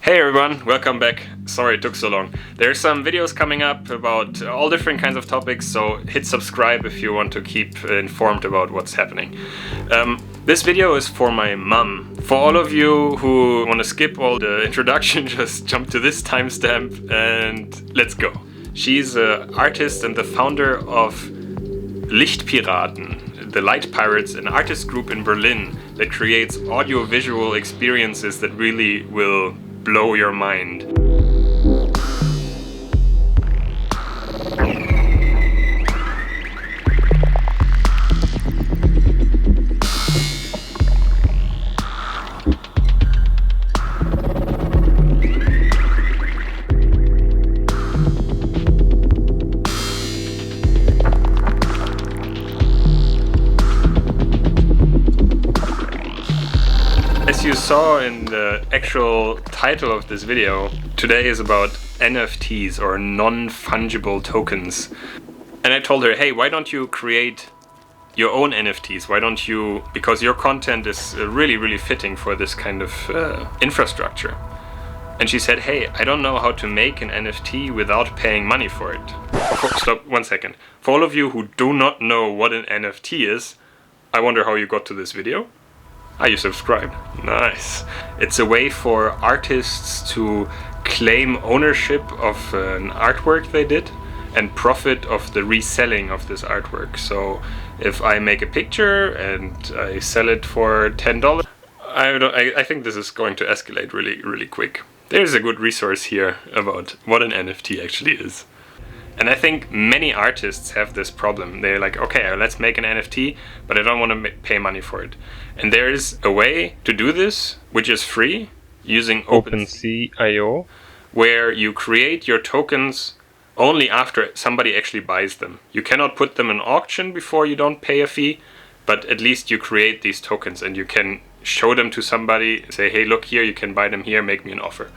Hey everyone, welcome back. Sorry it took so long. There's some videos coming up about all different kinds of topics, so hit subscribe if you want to keep informed about what's happening. This video is for my mum. For all of you who want to skip all the introduction, just jump to this timestamp and let's go. She's an artist and the founder of Lichtpiraten, the Light Pirates, an artist group in Berlin that creates audio-visual experiences that really will blow your mind. As you saw in the actual title of this video, today is about NFTs or non-fungible tokens. And I told her, hey, why don't you create your own NFTs? Why don't you, because your content is really fitting for this kind of infrastructure. And she said, hey, I don't know how to make an NFT without paying money for it. Stop, 1 second. For all of you who do not know what an NFT is, I wonder how you got to this video. Ah, you subscribed. Nice. It's a way for artists to claim ownership of an artwork they did and profit of the reselling of this artwork. So if I make a picture and I sell it for $10, I think this is going to escalate really quick. There's a good resource here about what an NFT actually is. And I think many artists have this problem. They're like, okay, let's make an NFT, but I don't want to pay money for it. And there's a way to do this, which is free, using opensea.io, where you create your tokens only after somebody actually buys them. You cannot put them in auction before you don't pay a fee, but at least you create these tokens and you can show them to somebody, say, hey, look here, you can buy them here, make me an offer.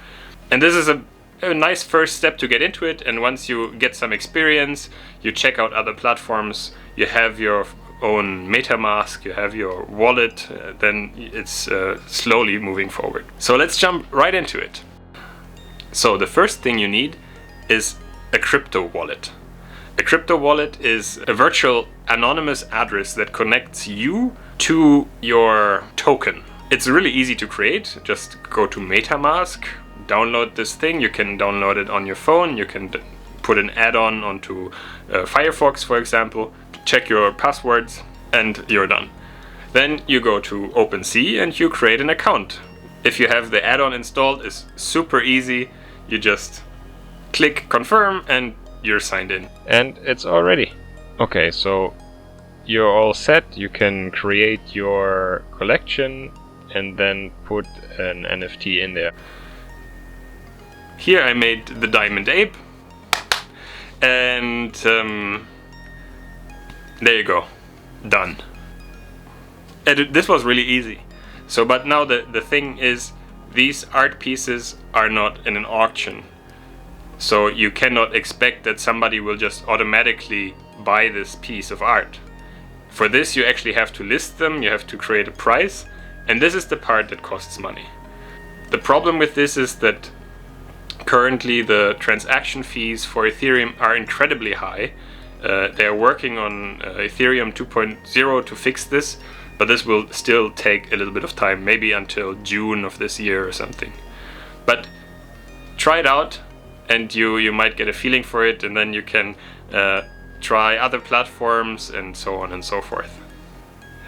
And this is a nice first step to get into it, and once you get some experience, you check out other platforms, you have your own MetaMask, you have your wallet, then it's slowly moving forward. So let's jump right into it. So the first thing you need is a crypto wallet. A crypto wallet is a virtual anonymous address that connects you to your token. It's really easy to create. Just go to MetaMask, download this thing. You can download it on your phone. You can put an add-on onto Firefox, for example. Check your passwords and you're done. Then you go to OpenSea and you create an account. If you have the add-on installed, it's super easy. You just click confirm and you're signed in. And it's all ready. Okay, so you're all set. You can create your collection and then put an NFT in there. Here I made the Diamond Ape, and there you go, done. And this was really easy. So, but now the thing is, these art pieces are not in an auction. So you cannot expect that somebody will just automatically buy this piece of art. For this you actually have to list them, you have to create a price, and this is the part that costs money. The problem with this is that currently the transaction fees for Ethereum are incredibly high. They're working on Ethereum 2.0 to fix this, but this will still take a little bit of time, maybe until June of this year or something. But try it out and you might get a feeling for it, and then you can try other platforms and so on and so forth.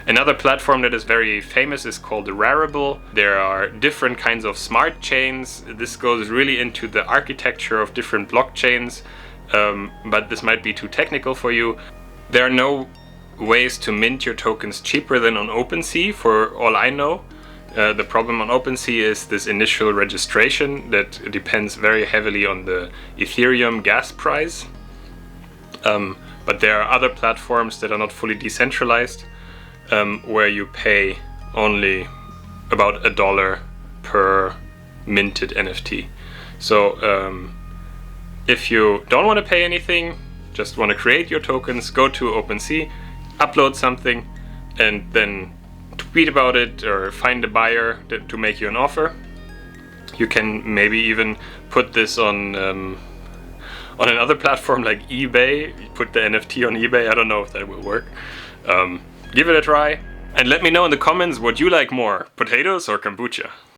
Another platform that is very famous is called Wearable. There are different kinds of smart chains. This goes really into the architecture of different blockchains, but this might be too technical for you. There are no ways to mint your tokens cheaper than on OpenSea, for all I know. The problem on OpenSea is this initial registration that depends very heavily on the Ethereum gas price. But there are other platforms that are not fully decentralized, where you pay only about $1 per minted NFT. So if you don't want to pay anything, just want to create your tokens, go to OpenSea, upload something, and then tweet about it or find a buyer to make you an offer. You can maybe even put this on another platform like eBay. You put the NFT on eBay. I don't know if that will work. Give it a try and let me know in the comments what you like more, potatoes or kombucha.